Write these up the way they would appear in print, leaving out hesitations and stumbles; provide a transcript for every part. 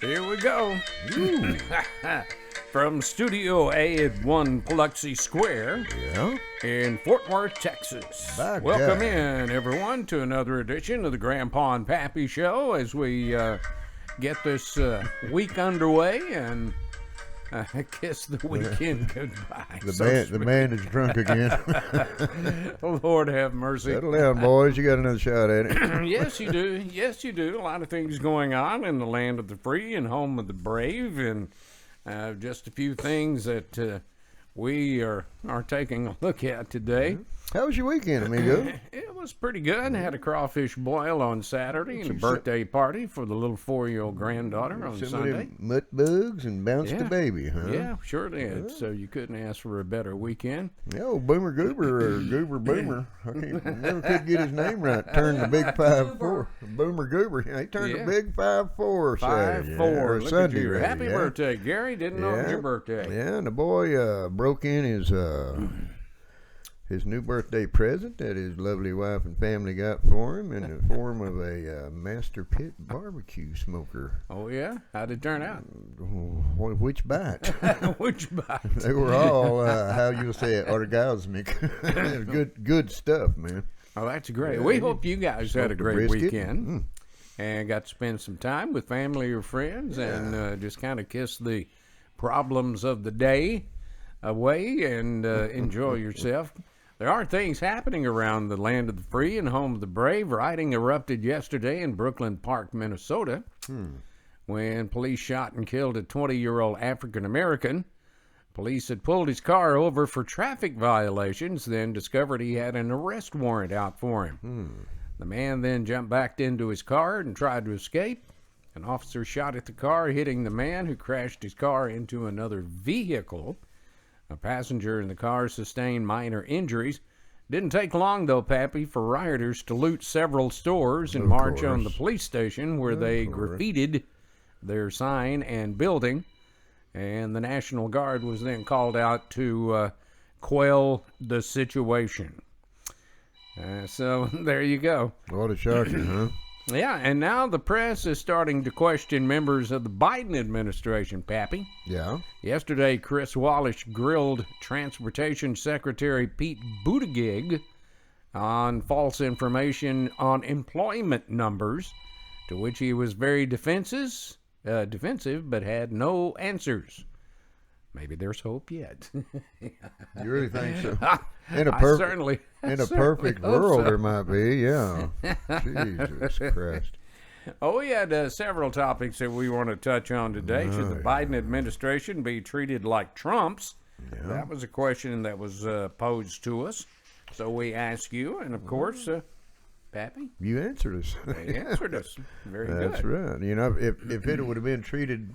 Here we go. From Studio A at 1 Biloxi Square in Fort Worth, Texas. Welcome in, everyone, to another edition of the Grandpa-N-Pappy Show as we get this week underway and kiss the weekend goodbye. The band is drunk again. Lord have mercy. Settle down, boys. You got another shot at it. Yes, you do. Yes, you do. A lot of things going on in the land of the free and home of the brave, and just a few things that we are taking a look at today. How was your weekend, amigo? It was pretty good. I had a crawfish boil on Saturday and a birthday party for the little 4-year-old granddaughter on Sunday. Mutt bugs and bounced the baby, huh? Yeah, sure did. So you couldn't ask for a better weekend. Yeah, old Boomer Goober or Goober Boomer. Never could get his name right. Turned the big 5-4. Boomer Goober. He turned the big 5-4 Saturday. 5-4. Look Sunday, at you. Happy birthday, Gary. Didn't know it was your birthday. Yeah, and the boy broke in his new birthday present that his lovely wife and family got for him in the form of a Master Pit barbecue smoker. Oh, yeah? How'd it turn out? Which bite? Which bite? They were all, how you'll say it, orgasmic. good stuff, man. Oh, that's great. We hope you guys had a great weekend and got to spend some time with family or friends and just kind of kiss the problems of the day away and enjoy yourself. There are things happening around the land of the free and home of the brave. Rioting erupted yesterday in Brooklyn Park, Minnesota, when police shot and killed a 20-year-old African-American. Police had pulled his car over for traffic violations, then discovered he had an arrest warrant out for him. The man then jumped back into his car and tried to escape. An officer shot at the car, hitting the man, who crashed his car into another vehicle. A passenger in the car sustained minor injuries. Didn't take long, though, Pappy, for rioters to loot several stores and march on the police station where they graffitied their sign and building. And the National Guard was then called out to quell the situation. So there you go. What a shocker, huh? Yeah, and now the press is starting to question members of the Biden administration, Pappy. Yeah. Yesterday, Chris Wallace grilled Transportation Secretary Pete Buttigieg on false information on employment numbers, to which he was very defensive, but had no answers. Maybe there's hope yet. You really think so? In a perfect world, so. There might be, yeah. Jesus Christ. Oh, we had several topics that we want to touch on today. Should the Biden administration be treated like Trump's? Yeah. That was a question that was posed to us. So we ask you, and of course, Pappy? You answered us. They answered us. Very good. That's right. You know, if it would have been treated...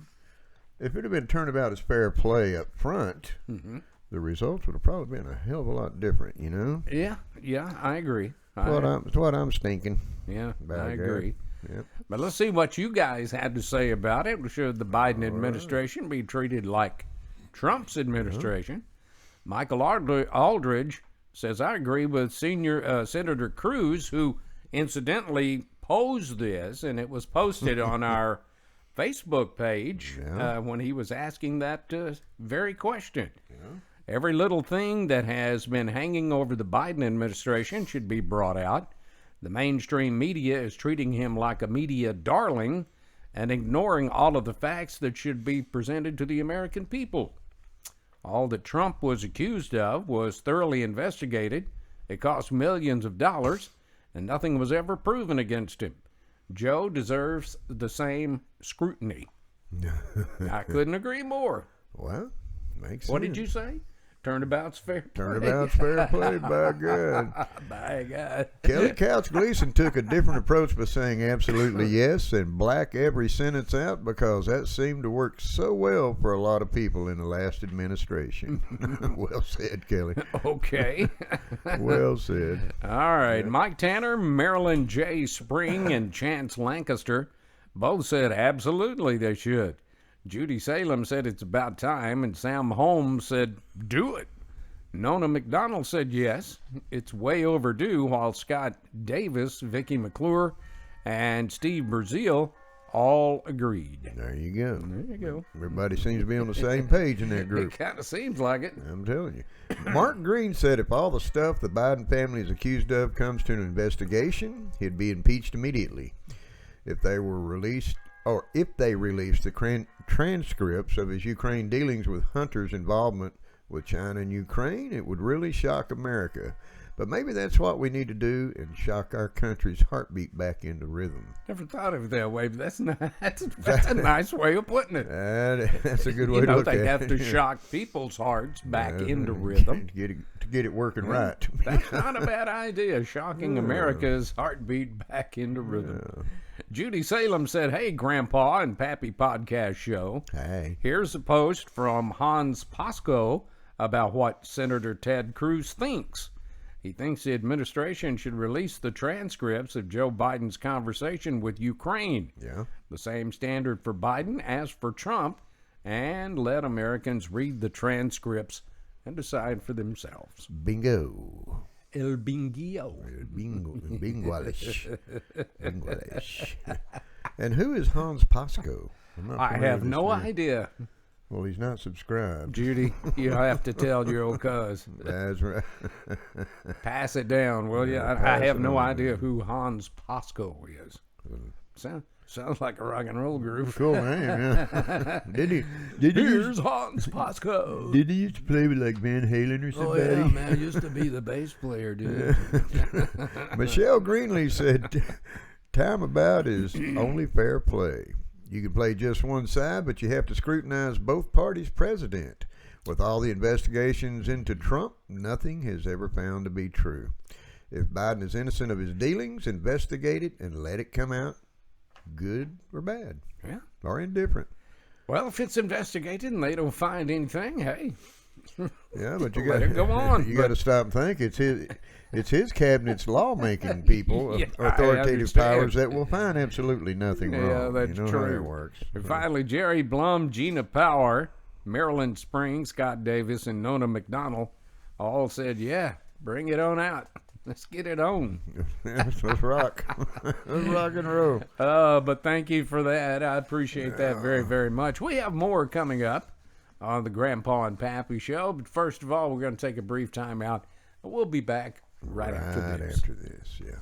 If it had been turned about as fair play up front, the results would have probably been a hell of a lot different, you know? Yeah, I agree. That's what I'm thinking. Yeah, I agree. Yep. But let's see what you guys had to say about it. Should the Biden administration be treated like Trump's administration? Michael Aldridge says, I agree with Senator Cruz, who incidentally posed this, and it was posted on our Facebook page when he was asking that very question. Every little thing that has been hanging over the Biden administration should be brought out. The mainstream media is treating him like a media darling and ignoring all of the facts that should be presented to the American people. All that Trump was accused of was thoroughly investigated. It cost millions of dollars, and nothing was ever proven against him. Joe deserves the same scrutiny. I couldn't agree more. Well, makes sense. What did you say? Turnabout's fair play. Turnabout's fair play, by God. By God. Kelly Couch Gleason took a different approach by saying absolutely yes and black every sentence out, because that seemed to work so well for a lot of people in the last administration. Well said, Kelly. Okay. Well said. All right. Yeah. Mike Tanner, Marilyn J. Spring, and Chance Lancaster both said absolutely they should. Judy Salem said it's about time, and Sam Holmes said do it. Nona McDonald said yes, it's way overdue, while Scott Davis, Vicky McClure, and Steve Brazil all agreed. There you go. There you go. Everybody seems to be on the same page in that group. It kind of seems like it. I'm telling you. Mark Green said if all the stuff the Biden family is accused of comes to an investigation, he'd be impeached immediately. If they released the transcripts of his Ukraine dealings with Hunter's involvement with China and Ukraine, it would really shock America. But maybe that's what we need to do and shock our country's heartbeat back into rhythm. Never thought of it that way, but that's a nice way of putting it. That's a good way to look at it. They have to shock people's hearts back into rhythm. To get it working right. That's not a bad idea, shocking America's heartbeat back into rhythm. Judy Salem said, "Hey, Grandpa-N-Pappy podcast show. Hey. Here's a post from Hans Pasco about what Senator Ted Cruz thinks. He thinks the administration should release the transcripts of Joe Biden's conversation with Ukraine. Yeah. The same standard for Biden as for Trump, and let Americans read the transcripts and decide for themselves." Bingo. El bingio. Bingualish. And who is Hans Pasco? I have no idea. Well, he's not subscribed. Judy, you have to tell your old cuz. That's right. Pass it down, will you? I have no idea who Hans Pasco is. Sounds like a rock and roll group. Cool name, yeah. Here's Hans Pasco. Did he used to play with like Van Halen or somebody? Oh, yeah, man. Used to be the bass player, dude. Michelle Greenlee said, "Time about is only fair play. You can play just one side, but you have to scrutinize both parties' president. With all the investigations into Trump, nothing has ever found to be true. If Biden is innocent of his dealings, investigate it and let it come out, good or bad, or indifferent." Well, if it's investigated and they don't find anything, hey. Yeah, but you let it go on. You got to stop and think. It's his cabinet's lawmaking people, authoritative powers that will find absolutely nothing wrong. Yeah, that's true. true. How it works. And finally, Jerry Blum, Gina Power, Marilyn Springs, Scott Davis, and Nona McDonald all said, "Yeah, bring it on out. Let's get it on." Let's rock. Let's rock and roll. But thank you for that. I appreciate that very, very much. We have more coming up on the Grandpa-N-Pappy Show. But first of all, we're going to take a brief time out. We'll be back right after this. Yeah.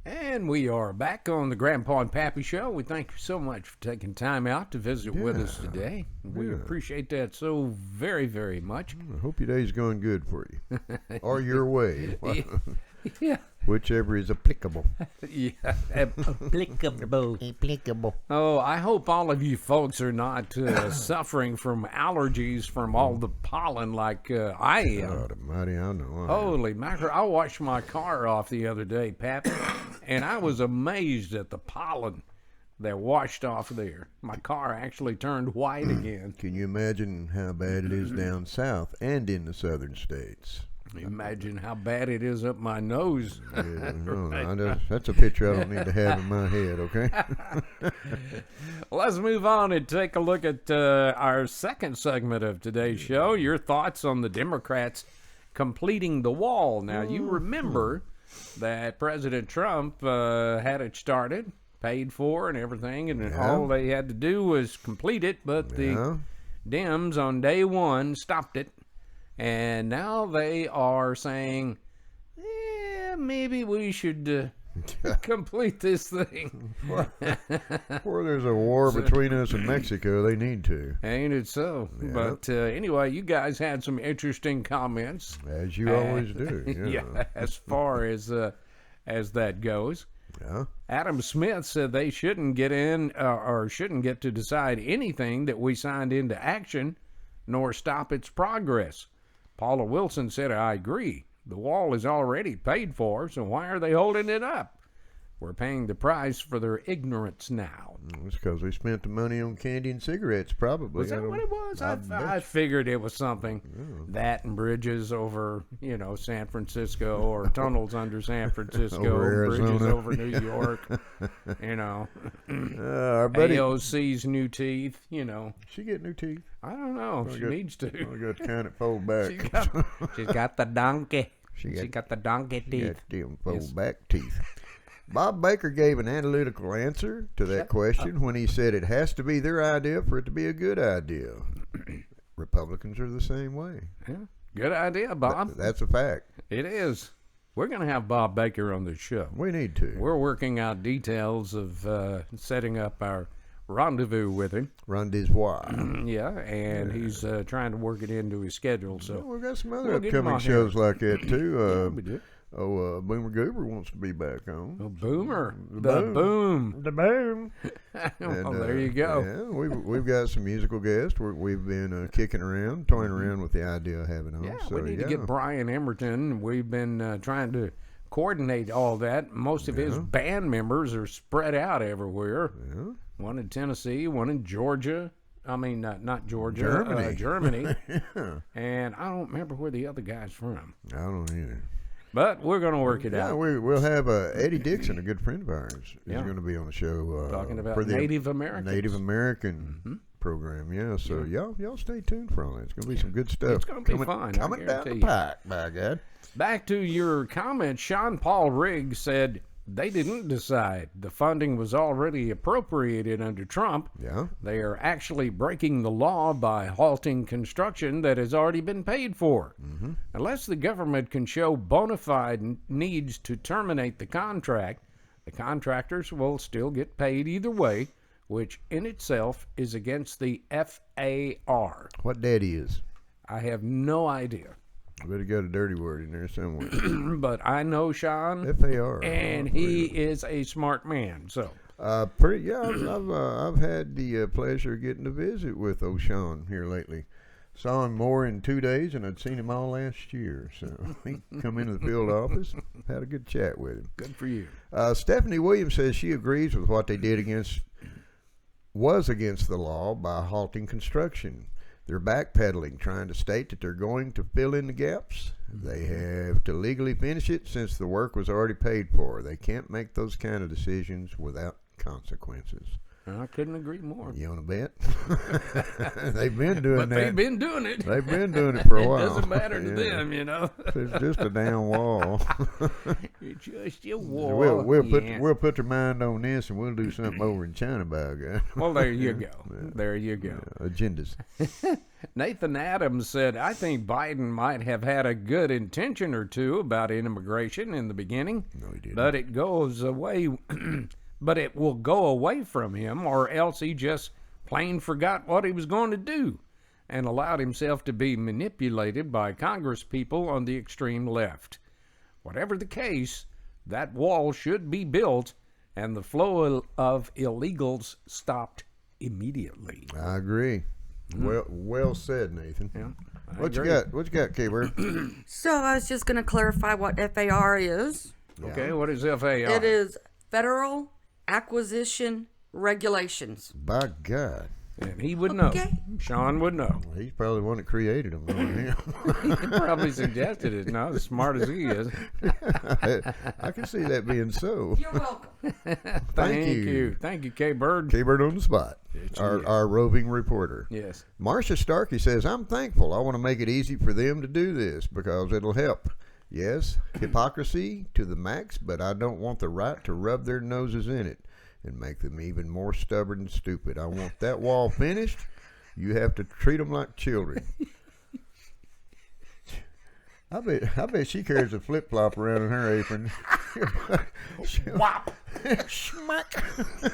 And we are back on the Grandpa-N-Pappy Show. We thank you so much for taking time out to visit with us today. We appreciate that so very, very much. I hope your day's going good for you. Or your way. Yeah. Whichever is applicable. Yeah. Applicable. Oh, I hope all of you folks are not suffering from allergies from all the pollen like I am. God almighty, I know. Holy mackerel. I washed my car off the other day, Pap, and I was amazed at the pollen that washed off there. My car actually turned white again. Can you imagine how bad it is down south and in the southern states? Imagine how bad it is up my nose. Yeah, no, that's a picture I don't need to have in my head, okay? Let's move on and take a look at our second segment of today's show. Your thoughts on the Democrats completing the wall. Now, you remember that President Trump had it started, paid for and everything, and all they had to do was complete it, but the Dems on day one stopped it. And now they are saying, maybe we should complete this thing. Before there's a war between us and Mexico, they need to. Ain't it so? Yeah. But anyway, you guys had some interesting comments. As you always do. Yeah, as far as that goes. Yeah. Adam Smith said they shouldn't get in or shouldn't get to decide anything that we signed into action, nor stop its progress. Paula Wilson said, "I agree. The wall is already paid for, so why are they holding it up? We're paying the price for their ignorance now." It's because we spent the money on candy and cigarettes, probably. Was that what it was? I figured it was something. That and bridges over, San Francisco, or tunnels under San Francisco, Over bridges Arizona. over New York. Our buddy, AOC's new teeth. she get new teeth. I don't know. She needs to. I got the kind that fold back. She's got the donkey. She got the donkey teeth. Got them fold back teeth. Bob Baker gave an analytical answer to that question when he said it has to be their idea for it to be a good idea. Republicans are the same way. Yeah, good idea, Bob. That's a fact. It is. We're going to have Bob Baker on the show. We need to. We're working out details of setting up our rendezvous with him. Rendezvous. Yeah, and he's trying to work it into his schedule. So We've got some other We'll get him upcoming on shows like that, too. we do. Boomer Goober wants to be back on. Oh, Boomer. The boom. The boom. Well, there you go. Yeah, we've got some musical guests. We've been kicking around, toying around with the idea of having on. Yeah, so, we need to get Brian Emerton. We've been trying to coordinate all that. Most of his band members are spread out everywhere. Yeah. One in Tennessee, one in Georgia. I mean, not Georgia. Germany. Yeah. And I don't remember where the other guy's from. I don't either. But we're going to work it out. We'll have Eddie Dixon, a good friend of ours, is Yeah. going to be on the show. Talking about for the Native Americans. Native American program, yeah. So y'all stay tuned for all that. It's going to be some good stuff. It's going to be fun. I Coming down guarantee the you. pike, by God. Back to your comment, Sean Paul Riggs said they didn't decide. The funding was already appropriated under Trump. Yeah. They are actually breaking the law by halting construction that has already been paid for. Mm-hmm. Unless the government can show bona fide needs to terminate the contract, the contractors will still get paid either way, which in itself is against the FAR. What daddy is? I have no idea. I bet he got a dirty word in there somewhere. But I know Sean, FAR. and he is a smart man. So I've had the pleasure of getting to visit with O'Shawn here lately. Saw him more in 2 days, and I'd seen him all last year. So he come into the field office, had a good chat with him. good for you. Stephanie Williams says she agrees with what they did against the law by halting construction. They're backpedaling, trying to state that they're going to fill in the gaps. They have to legally finish it since the work was already paid for. They can't make those kind of decisions without consequences. I couldn't agree more. You want to bet? They've been doing But that. they've been doing it. They've been doing it for a while. It doesn't matter to Yeah. them, It's just a damn wall. It's just a wall. We'll put their mind on this, and we'll do something over in China by God. Well, there you go. There you go. Agendas. Nathan Adams said, I think Biden might have had a good intention or two about immigration in the beginning. No, he didn't. But it goes away. But it will go away from him, or else he just plain forgot what he was going to do and allowed himself to be manipulated by congresspeople on the extreme left. Whatever the case, that wall should be built and the flow of illegals stopped immediately. I agree. Well said, Nathan. Yeah, What you got? What you got, K-Bird? So I was just going to clarify what FAR is. Okay, what is FAR? It is Federal Acquisition Regulations. By God. And he would know. Okay. Sean would know. Well, he's probably the one that created them. He probably suggested it, not as smart as he is. I can see that being so. You're welcome. Thank you. Thank you, K-Bird. K-Bird on the spot. Our roving reporter. Yes. Marcia Starkey says, I'm thankful. I want to make it easy for them to do this because it'll help. Yes, hypocrisy to the max, but I don't want the right to rub their noses in it and make them even more stubborn and stupid. I want that wall finished. You have to treat them like children. I bet she carries a flip-flop around in her apron. Whop. Schmack.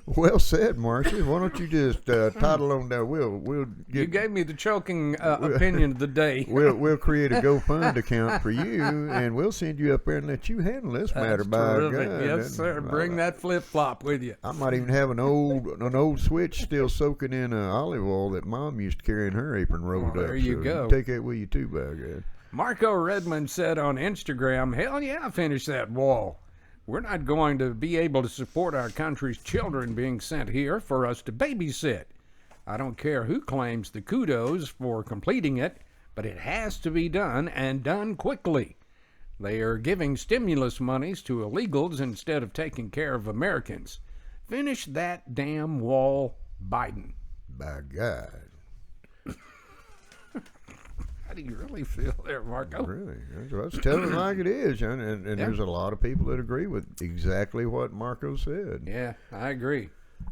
Well said, Marcia. Why don't you just toddle on down? We'll get. You gave me the choking opinion of the day. We'll create a GoFund account for you, and we'll send you up there and let you handle this matter. By Terrific. God, Yes, sir. Bring that flip-flop with you. I might even have an old switch still soaking in olive oil that Mom used to carry in her apron rolled up. There you so go. Take that with you too, by God. Marco Redmond said on Instagram, hell yeah, finish that wall. We're not going to be able to support our country's children being sent here for us to babysit. I don't care who claims the kudos for completing it, but it has to be done, and done quickly. They are giving stimulus monies to illegals instead of taking care of Americans. Finish that damn wall, Biden. By God. How do you really feel there, Marco? Really? Let's tell it like it is. And there's a lot of people that agree with exactly what Marco said. Yeah, I agree.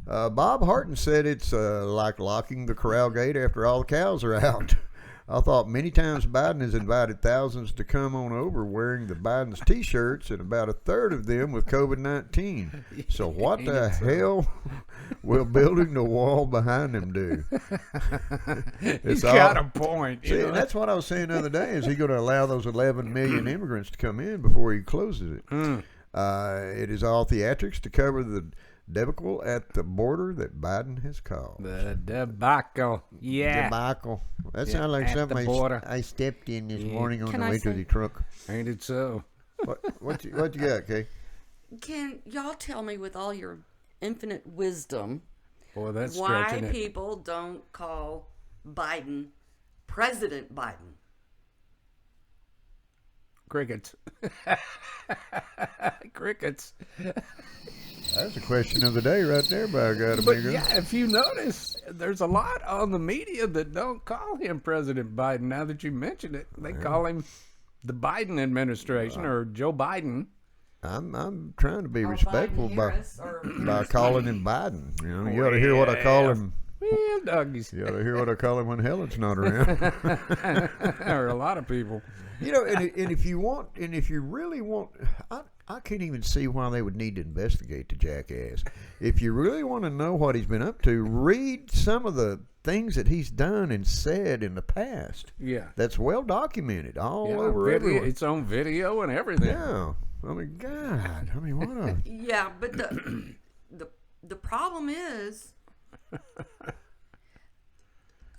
Bob Harton said it's like locking the corral gate after all the cows are out. I thought many times Biden has invited thousands to come on over wearing the Biden's T-shirts, and about a third of them with COVID-19. So what the hell will building the wall behind him do? He's got a point. See, that's what I was saying the other day. Is he going to allow those 11 million immigrants to come in before he closes it? It is all theatrics to cover the debacle at the border that Biden has caused. The debacle. Yeah. Debacle. That sounds like something I stepped in this morning on the way to the truck. Ain't it so? What you got, Kay? Can y'all tell me, with all your infinite wisdom, Boy, that's why stretching it. people don't call Biden President Biden? Crickets. Crickets. That's a question of the day right there, by God, But amigo. yeah, if you notice, there's a lot on the media that don't call him President Biden. Now that you mention it, they call him the Biden administration or Joe Biden. I'm trying to be Or respectful Biden by Harris, or calling him Biden. You know, you ought to hear what I call him. Well, Dougie's. You ought to hear what I call him when Helen's not around. Or a lot of people. You know, and if you really want, I can't even see why they would need to investigate the jackass. If you really want to know what he's been up to, read some of the things that he's done and said in the past. Yeah. That's well documented all over everywhere. It's on video and everything. Yeah. I mean, God. I mean, what a... Yeah, but the problem is,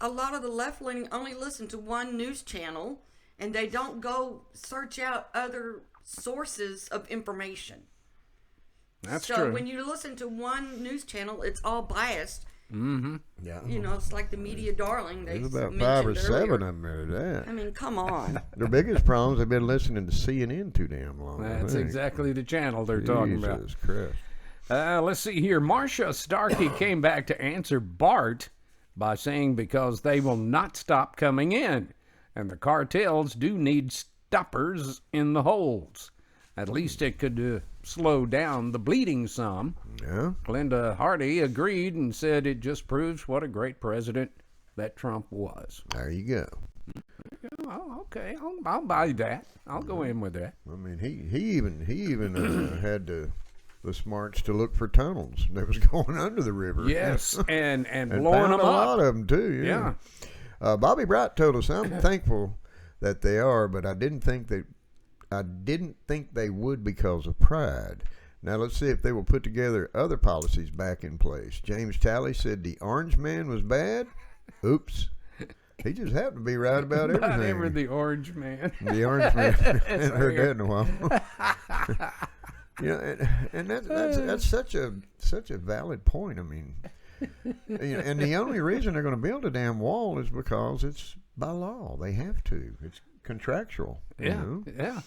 a lot of the left-leaning only listen to one news channel, and they don't go search out other sources of information. That's so true. when you listen to one news channel, it's all biased. Mm-hmm. Yeah. You know, it's like the media darling. They There's about mentioned 5 or earlier. 7 of them there, that. I mean, come on. Their biggest problems have been listening to CNN too damn long. I That's think. exactly the channel they're talking about. Jesus Christ. Let's see here. Marcia Starkey came back to answer Bart by saying because they will not stop coming in, and the cartels do need stoppers in the holes. At least it could slow down the bleeding some. Yeah. Glenda Hardy agreed and said it just proves what a great president that Trump was. There you go. Oh, okay, I'll buy that. I'll go in with that. I mean, he even had the smarts to look for tunnels that was going under the river. Yes, and blowing found them a up. lot of them too. Yeah. Bobby Bright told us, I'm thankful that they are, but I didn't think they would because of pride. Now let's see if they will put together other policies back in place. James Talley said the orange man was bad. Oops. He just happened to be right about everything. Not ever the orange man. The orange man. I haven't heard that in a while. You know, and that's such a valid point. I mean, you know, and the only reason they're going to build a damn wall is because it's by law. They have to. It's contractual. Yeah, You know? yeah.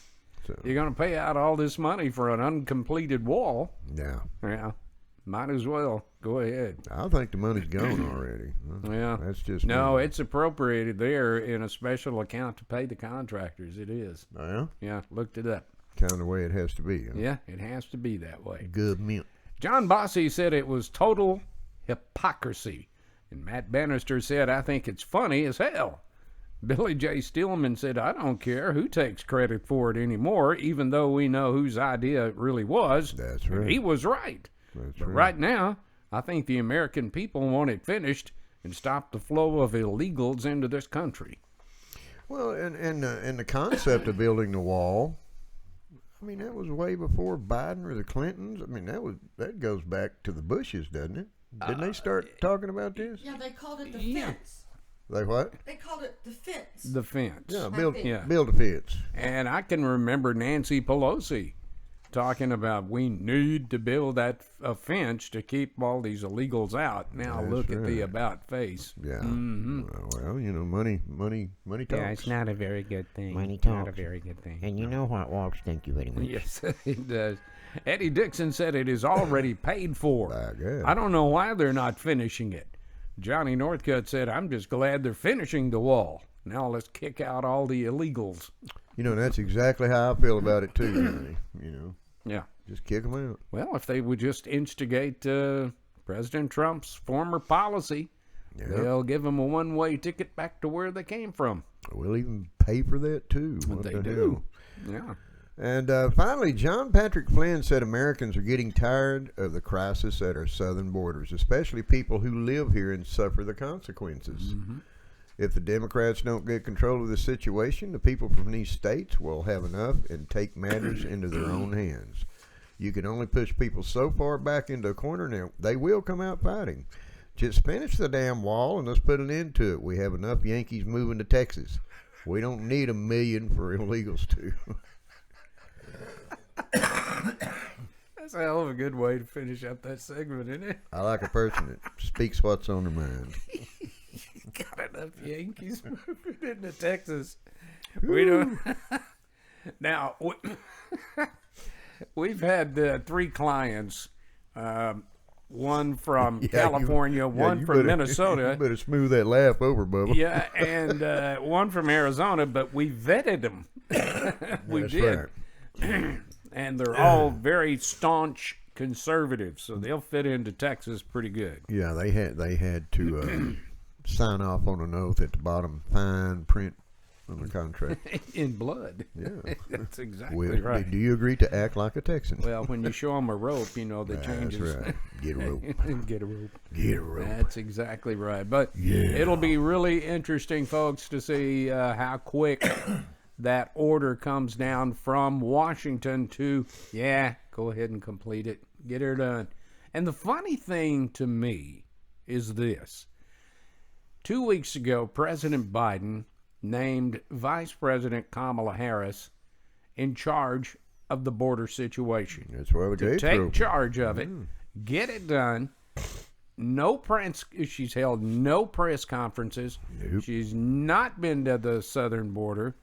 So, You're going to pay out all this money for an uncompleted wall. yeah. Yeah, might as well go ahead. I think the money's gone already. Yeah, That's just no. me. It's appropriated there in a special account to pay the contractors. It is. Oh, yeah? Yeah, looked it up. Kind of the way it has to be. Huh? Yeah, it has to be that way. Government. John Bossy said it was total hypocrisy. And Matt Bannister said, I think it's funny as hell. Billy J. Stillman said, I don't care who takes credit for it anymore, even though we know whose idea it really was. That's And right. he was right. That's But right. right now, I think the American people want it finished and stop the flow of illegals into this country. Well, and the concept of building the wall, I mean, that was way before Biden or the Clintons. I mean, that goes back to the Bushes, doesn't it? Didn't they start talking about this? Yeah, they called it the Yeah. fence. They what? They called it the fence. The fence. Yeah, I build think- Yeah. build a fence. And I can remember Nancy Pelosi talking about we need to build a fence to keep all these illegals out. Now look at the about face. Yeah. Well, you know, money talks. Yeah, it's not a very good thing. Money Not a talks. very good thing. And you know what walks. Thank you very much. Yes, it does. Eddie Dixon said it is already paid for. I guess. I don't know why they're not finishing it. Johnny Northcutt said, I'm just glad they're finishing the wall. Now let's kick out all the illegals. You know, that's exactly how I feel about it too, Johnny. You know, Yeah. just kick them out. Well, if they would just instigate President Trump's former policy, they'll give them a one-way ticket back to where they came from. We'll even pay for that too. What They the do. hell? Yeah. And finally, John Patrick Flynn said Americans are getting tired of the crisis at our southern borders, especially people who live here and suffer the consequences. Mm-hmm. If the Democrats don't get control of the situation, the people from these states will have enough and take matters into their own hands. You can only push people so far back into a corner now. They will come out fighting. Just finish the damn wall and let's put an end to it. We have enough Yankees moving to Texas. We don't need 1 million for illegals too. That's a hell of a good way to finish up that segment, isn't it? I like a person that speaks what's on their mind. Got enough Yankees moving into Texas. We don't. Now, we've had 3 clients. One from California, one from Minnesota. You better smooth that laugh over, Bubba. Yeah, and one from Arizona, but we vetted them. We That's did. right. And they're all very staunch conservatives, so they'll fit into Texas pretty good. Yeah, they had to sign off on an oath at the bottom, fine print on the contract. In blood. Yeah. That's exactly Well, right. do you agree to act like a Texan? Well, when you show them a rope, you know, the changes. That's right. Get a rope. Get a rope. Get a rope. That's exactly right. But Yeah. it'll be really interesting, folks, to see how quick that order comes down from Washington to, go ahead and complete it. Get her done. And the funny thing to me is this. 2 weeks ago, President Biden named Vice President Kamala Harris in charge of the border situation. That's why the gates are Take open. charge of it, get it done. No press. She's held no press conferences. Nope. She's not been to the southern border,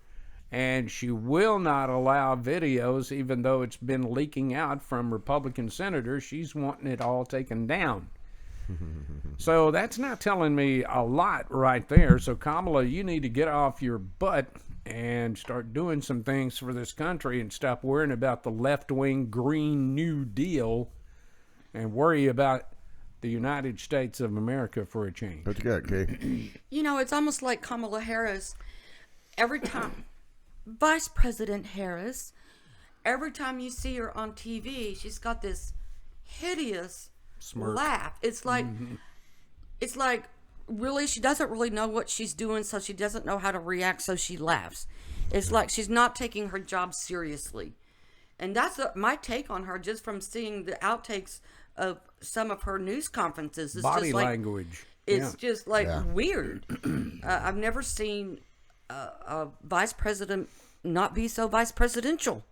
and she will not allow videos, even though it's been leaking out from Republican senators. She's wanting it all taken down. So that's not telling me a lot right there. So Kamala, you need to get off your butt and start doing some things for this country and stop worrying about the left-wing Green New Deal and worry about the United States of America for a change. What you got, Kay? You know, it's almost like Kamala Harris. Every time, Vice President Harris, every time you see her on TV, she's got this hideous Smirk. laugh. It's like, really, she doesn't really know what she's doing, so she doesn't know how to react, so she laughs. It's like she's not taking her job seriously. And that's my take on her, just from seeing the outtakes of some of her news conferences. It's Body just like, language. It's just like Yeah. weird. I've never seen a vice president not be so vice presidential,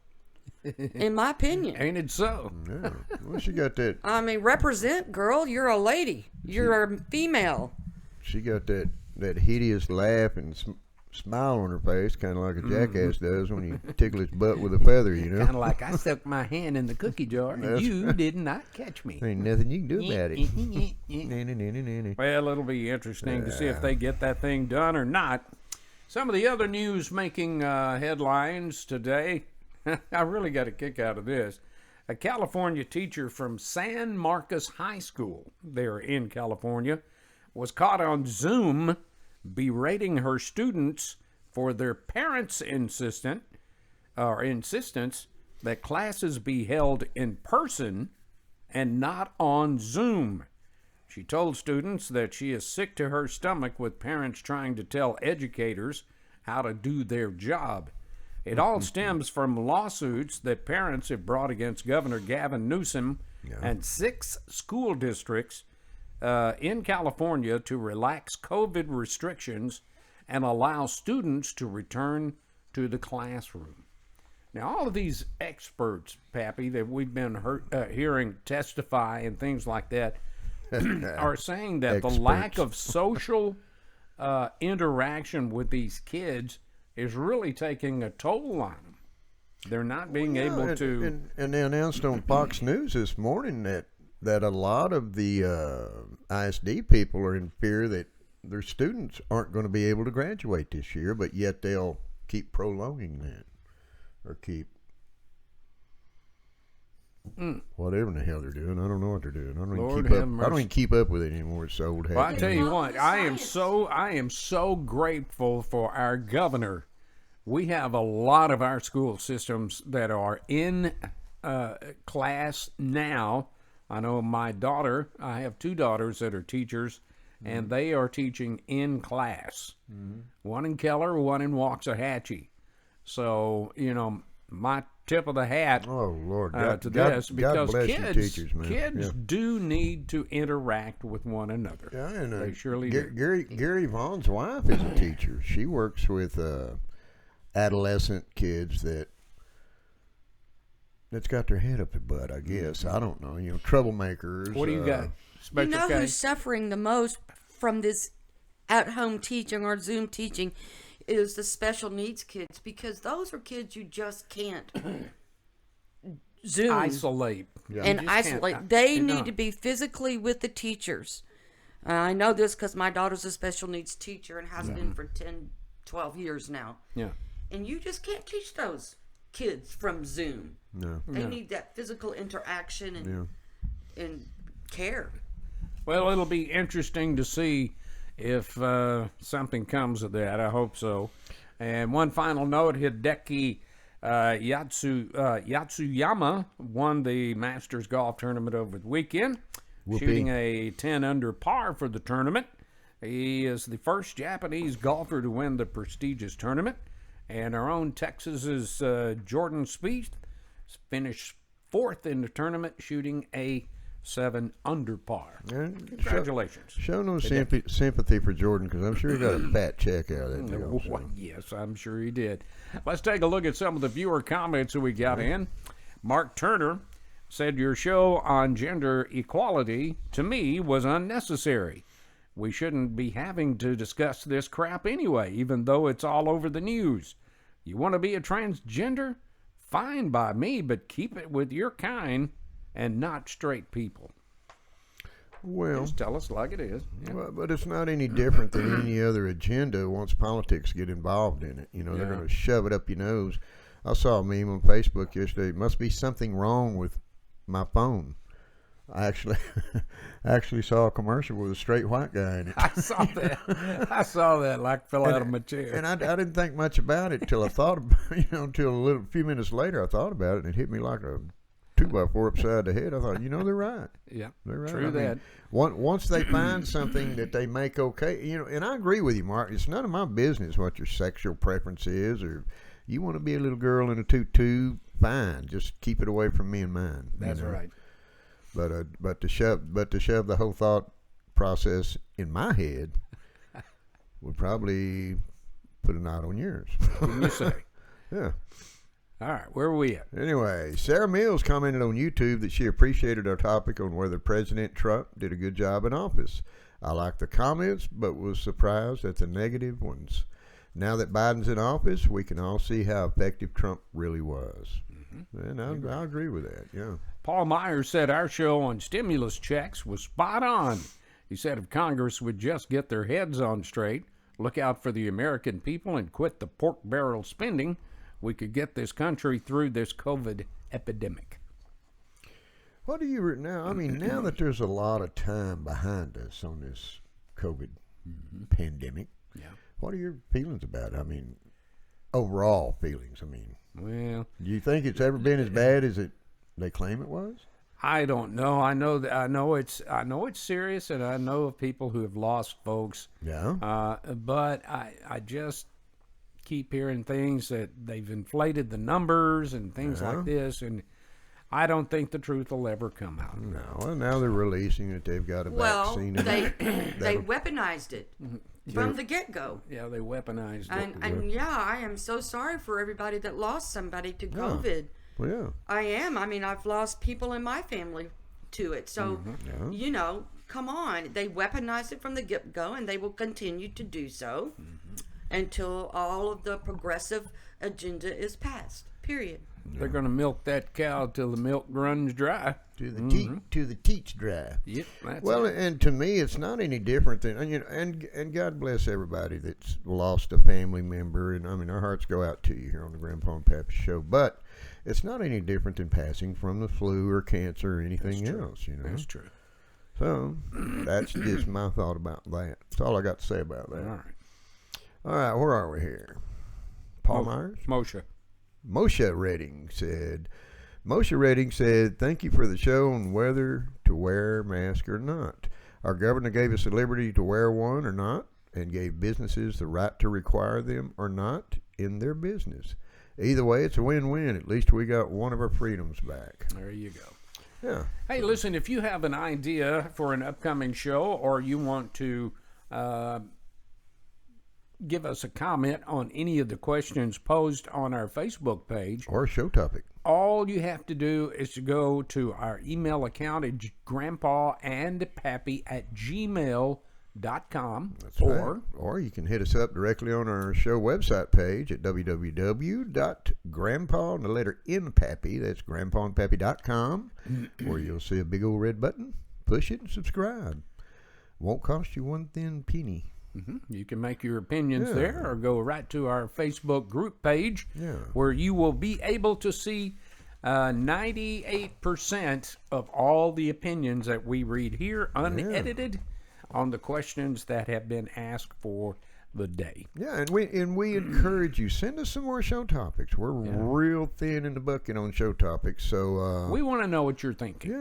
in my opinion. Ain't it so? Yeah. Well, she got that. I mean, represent, girl. You're a lady. You're a female. She got that hideous laugh and smile on her face, kind of like a jackass does when you tickle his butt with a feather. You know. Kind of like I stuck my hand in the cookie jar and That's you did not catch me. Ain't nothing you can do about it. Nanny. Well, it'll be interesting to see if they get that thing done or not. Some of the other news making headlines today, I really got a kick out of this. A California teacher from San Marcos High School, there in California, was caught on Zoom berating her students for their parents' insistence that classes be held in person and not on Zoom. She told students that she is sick to her stomach with parents trying to tell educators how to do their job. It all stems from lawsuits that parents have brought against Governor Gavin Newsom and 6 school districts in California to relax COVID restrictions and allow students to return to the classroom. Now, all of these experts, Pappy, that we've been hearing testify and things like that, are saying that the lack of social interaction with these kids is really taking a toll on them. They're not being able to. And they announced on Fox News this morning that a lot of the ISD people are in fear that their students aren't going to be able to graduate this year, but yet they'll keep prolonging that or keep whatever in the hell they're doing. I don't know what they're doing. I don't even keep up with it anymore. It's old hat. Well, I tell you what, I am so grateful for our governor. We have a lot of our school systems that are in class now. I know my daughter, I have 2 daughters that are teachers, and they are teaching in class. One in Keller, one in Waxahachie. So, my tip of the hat to this, because kids do need to interact with one another. Yeah, and they surely do. Gary Vaughn's wife is a teacher. She works with adolescent kids that's got their head up their butt, I guess. I don't know. Troublemakers. What do you got? Special case? Who's suffering the most from this at-home teaching or Zoom teaching is the special needs kids, because those are kids you just can't Zoom isolate. And isolate. They need to be physically with the teachers. I know this because my daughter's a special needs teacher and has been for 10, 12 years now. Yeah. And you just can't teach those kids from Zoom. No. They need that physical interaction and care. Well, it'll be interesting to see if something comes of that. I hope so. And one final note, Hideki Yatsuyama won the Masters Golf Tournament over the weekend, shooting a 10 under par for the tournament. He is the first Japanese golfer to win the prestigious tournament. And our own Texas's Jordan Spieth finished 4th in the tournament, shooting a 7 under par. Congratulations. Show no sympathy for Jordan, because I'm sure he got a fat check out of that deal. Yes, I'm sure he did. Let's take a look at some of the viewer comments that we got in. Mark Turner said, your show on gender equality, to me, was unnecessary. We shouldn't be having to discuss this crap anyway, even though it's all over the news. You want to be a transgender? Fine by me, but keep it with your kind and not straight people. Well, just tell us like it is. Yeah. Well, but it's not any different than any other agenda once politics get involved in it. They're going to shove it up your nose. I saw a meme on Facebook yesterday. Must be something wrong with my phone. I actually saw a commercial with a straight white guy in it. I saw that. I saw that like fell out of my chair. And I didn't think much about it till I thought about until a few minutes later I thought about it, and it hit me like a 2x4 upside the head. I thought, they're right. Yeah, they're right. True that. Once they find something that they make okay, and I agree with you, Mark. It's none of my business what your sexual preference is, or you want to be a little girl in a tutu, fine. Just keep it away from me and mine. That's right. But to shove the whole thought process in my head would probably put a knot on yours. What you say? Yeah. All right, where are we at? Anyway, Sarah Mills commented on YouTube that she appreciated our topic on whether President Trump did a good job in office. I liked the comments, but was surprised at the negative ones. Now that Biden's in office, we can all see how effective Trump really was. And I agree with that, yeah. Paul Myers said our show on stimulus checks was spot on. He said if Congress would just get their heads on straight, look out for the American people and quit the pork barrel spending, we could get this country through this COVID epidemic. What do you now? I mean, now that there's a lot of time behind us on this COVID pandemic, what are your feelings about it? I mean, overall feelings. I mean, well, do you think it's ever been as bad as they claim it was? I don't know. I know it's serious, and I know of people who have lost folks. Yeah. But I just keep hearing things that they've inflated the numbers and things like this, and I don't think the truth will ever come out. No. Well, now they're releasing that they've got a vaccine. Well, they weaponized it. from the get-go. Yeah, they weaponized it. And yeah, I am so sorry for everybody that lost somebody to COVID. Well, yeah. I am. I mean, I've lost people in my family to it. So, you know, come on. They weaponized it from the get-go, and they will continue to do so until all of the progressive agenda is passed. Period. They're going to milk that cow till the milk runs dry. To the teats dry. Yep, that's Well, it. and to me, it's not any different than and God bless everybody that's lost a family member, and I mean our hearts go out to you here on the Grandpa-N-Pappy Show. But it's not any different than passing from the flu or cancer or anything else. You know, That's true. So that's just my thought about that. That's all I got to say about that. All right. All right, where are we here? Paul Myers? Moshe. Moshe Redding said, thank you for the show on whether to wear a mask or not. Our governor gave us the liberty to wear one or not, and gave businesses the right to require them or not in their business. Either way, it's a win-win. At least we got one of our freedoms back. There you go. Yeah. Hey, listen, if you have an idea for an upcoming show, or you want to give us a comment on any of the questions posed on our Facebook page, Or a show topic. all you have to do is to go to our email account at grandpa-and-pappy@gmail.com. That's right. Or you can hit us up directly on our show website page at www.grandpa and the letter N-Pappy, that's grandpa-and-pappy.com, where you'll see a big old red button. Push it and subscribe. Won't cost you one thin penny. You can make your opinions there, or go right to our Facebook group page, where you will be able to see 98% of all the opinions that we read here, unedited, on the questions that have been asked for the day. Yeah, and we encourage you, send us some more show topics. We're real thin in the bucket on show topics, so We want to know what you're thinking.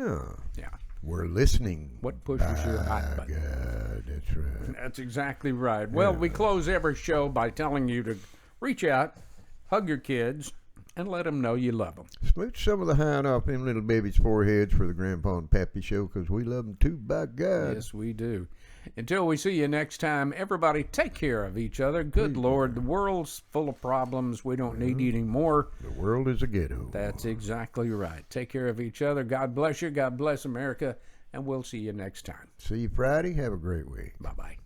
yeah, we're listening. What pushes your hot button? God, that's right. That's exactly right. Well, we close every show by telling you to reach out, hug your kids, and let them know you love them. Smooch some of the hide off them little babies' foreheads for the Grandpa-N-Pappy Show, because we love them too, by God. Yes, we do. Until we see you next time, everybody take care of each other. Good Lord, the world's full of problems. We don't need any more. The world is a ghetto. That's exactly right. Take care of each other. God bless you. God bless America. And we'll see you next time. See you Friday. Have a great week. Bye-bye.